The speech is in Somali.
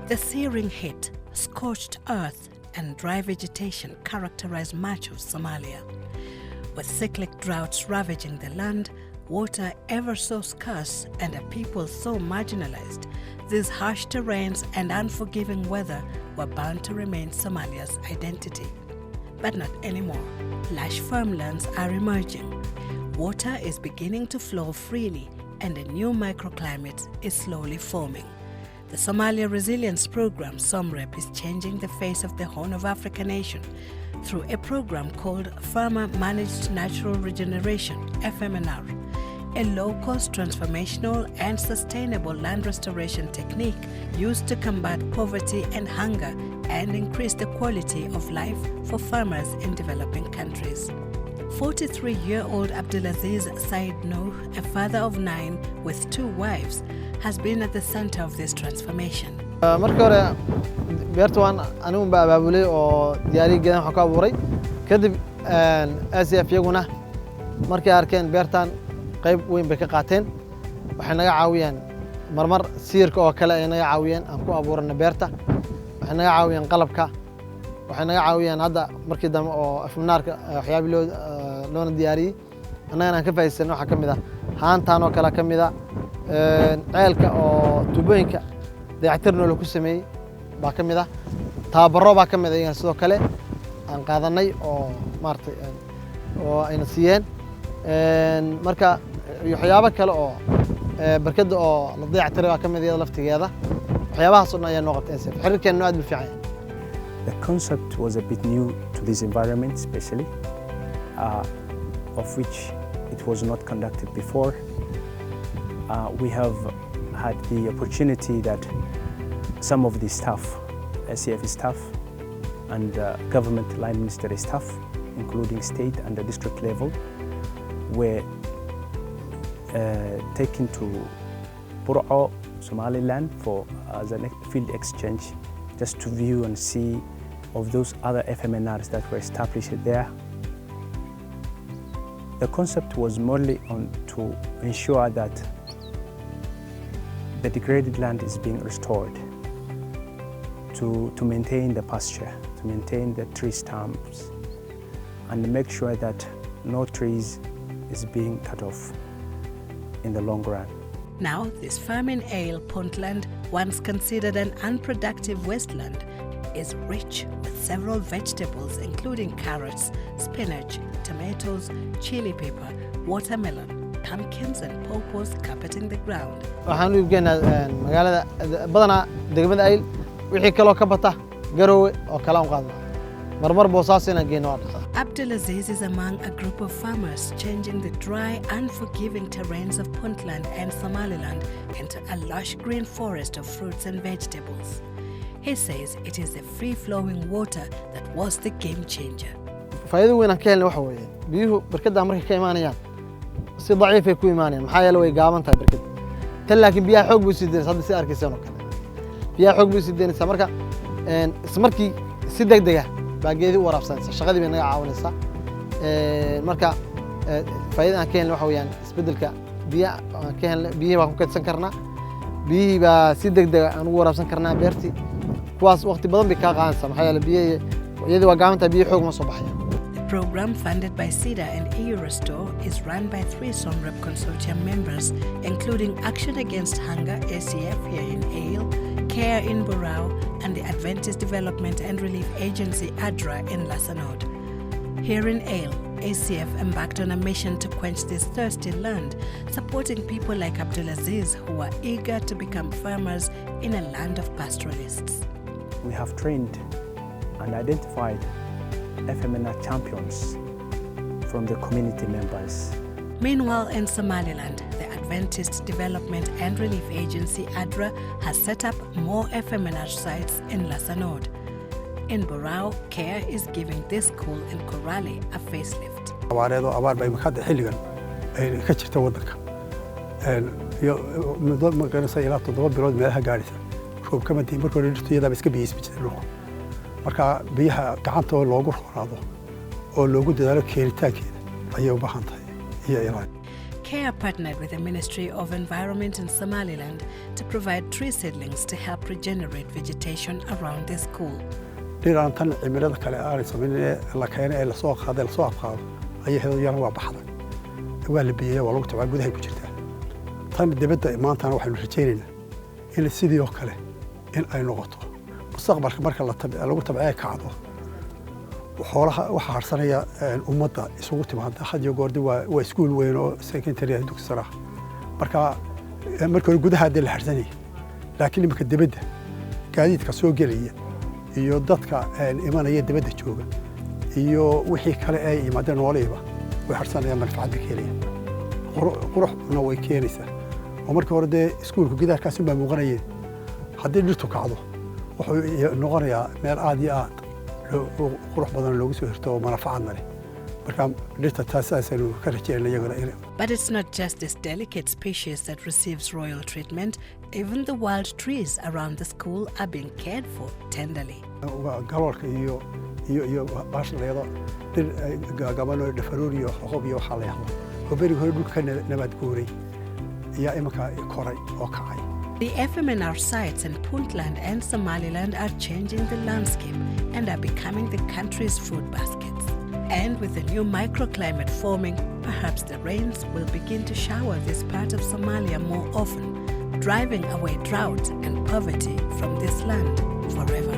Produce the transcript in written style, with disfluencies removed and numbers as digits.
The searing heat, scorched earth, and dry vegetation characterize much of Somalia. With cyclic droughts ravaging the land, water ever so scarce, and a people so marginalized, these harsh terrains and unforgiving weather were bound to remain Somalia's identity. But not anymore. Lush farmlands are emerging. Water is beginning to flow freely, and a new microclimate is slowly forming. The Somalia Resilience Program, SomReP, is changing the face of the Horn of Africa nation through a program called Farmer Managed Natural Regeneration, FMNR, a low-cost, transformational and sustainable land restoration technique used to combat poverty and hunger and increase the quality of life for farmers in developing countries. 43-year-old Abdulaziz Said Nuh, a father of 9 with 2 wives, has been at the center of this transformation. markii hore beertaan anigu baa abaabulay oo diyaariye geedan waxa ka abuuray kadib SIF iyaguna markay arkeen beertaan qayb weyn bay ka qaateen waxay naga caawiyeen marmar siirka oo kale ay naga caawiyeen aan ku abuurana beerta waxay naga caawiyeen qalabka waxay naga caawiyeen hadda markii dambe oo FMNR waxyaabo loo diyaariyay annagana aan ka faa'iideysano waxa kamid ah haantaan oo kale kamid ah ceelka oo tubooyinka dayactirno lagu sameeyay baa kamid ah taabaro baa kamid ah sidoo kale aan qaadanay oo maartay oo ayna siiyeen marka waxyaabo kale oo barkada oo la dayactiray baa kamid ah laftigeeda waxyaabahaas oo ayaa noo qabtay xiriirkeena aad u fiican. The concept was a bit new to this environment, especially of which it was not conducted before. We have had the opportunity that some of the staff, SCF staff and government line ministry staff, including state and the district level, were taken to Bur'o, Somaliland for as a field exchange, just to view and see of those other FMNRs that were established there. The concept was mainly on to ensure that the degraded land is being restored, to maintain the pasture, to maintain the tree stumps, and make sure that no trees is being cut off in the long run. Now, this farming ale Puntland, once considered an unproductive wasteland, is rich with several vegetables including carrots, spinach, tomatoes, chili pepper, watermelon, pumpkins and pawpaws carpeting the ground. waxaan u geynaa magaalada badana degmada ayl wixii kale oo ka bata garowe oo kala qaadna marmar boosaasina geeno dhaqaa. Abdulaziz is among a group of farmers changing the dry, unforgiving terrains of Puntland and Somaliland into a lush green forest of fruits and vegetables. He says it is the free-flowing water that was the game changer. faa'iido weyn aan ka helnay waxa weeye biyuhu barkada markay ka imaanayaan si daciif ay ku imaanayaan maxaa yeelay way gaaban tahay barkada tan laakiin biyaha xoog buu sideen hadda si arkaysaan oo kale biyaha xoog buu sideen marka markii si degdeg ah baa geedi waraabsanaysa shaqadii bay naga caawinaysaa marka faa'iido aan ka helnay waxa weeyaan isbedelka biyaha aan ka helnay biyaha waan ku kaydsan karnaa biyihii baa si degdeg ah aan ugu waraabsan karnaa beertii kuwaas waqti badan bay ka qaadanaysaa maxaa yeelay biyaha iyadii waa gaaban tahay biyo xoog ma soo baxaya. The program, funded by SIDA and EU Restore, is run by 3 SomReP consortium members, including Action Against Hunger, ACF, here in Ale, CARE in Burao, and the Adventist Development and Relief Agency, ADRA, in Lasanod. Here in Ale, ACF embarked on a mission to quench this thirsty land, supporting people like Abdulaziz who are eager to become farmers in a land of pastoralists. We have trained and identified FMNR champions from the community members. Meanwhile, in Somaliland, the Adventist Development and Relief Agency, ADRA, has set up more FMNR sites in Lasanod. In Burao, CARE is giving this school in Korali a facelift. abaar bay maxad xilligan ay ka jirta wadanka muddo ma garanaysa ilaa 7 bilood meelaha gaaraysa roob kama diin markii hore dhirtiyada iska biyisbi jirtay dhulka marka biyaha gacanta loogu roraado oo loogu dadaalo keelitaankeeda ayay u baahan tahay iyo ilaalin. Care partnered with the Ministry of Environment in Somaliland to provide tree seedlings to help regenerate vegetation around the school. dhiraan tan cimilada kale aanay samaynay la keenay ee la soo qaaday la soo abqaado ayay heedo yar waa baxday waa la biyay waa lagu tabaa gudaha ku jirta tan dibadda maanta waxaynu rajaynaynaa in sidii oo kale in ay noqoto mustaqbalka marka lagu tabcay kacdo xoolaha waxa harsanaya ummadda isugu timaada hadiyo goordi waa iskuul weyn oo secondary dugsi sare marka gudaha la harsanay laakiin imika dibadda gaadiidka soo gelaya iyo dadka imanaya dibadda jooga iyo wixii kale ay yimaadeen nooleyba way harsanayaan manfaacad ka helayaan quruxna way keenaysaa oo markii hore dee iskuulku gidaarkaas baa muuqanayeen haddii dhirtu kacdo wuxuu noqonayaa meel aad iyo aad qurux badan loogu soo hirto oo manfaacadna leh marka dhirta taasaynu ka rajaynaa iyagana. But it's not just this delicate species that receives royal treatment. Even the wild trees around the school are being cared for tenderly. Galoolka iyo baashaleedo dhir gaagabano dhafaruur iyo xoqob iyo waxa la yahdo oo berigi hore dhulka nabad guuray ayaa imika koray oo kacay. The FMNR sites in Puntland and Somaliland are changing the landscape and are becoming the country's food baskets. And with the new microclimate forming, perhaps the rains will begin to shower this part of Somalia more often, driving away drought and poverty from this land forever.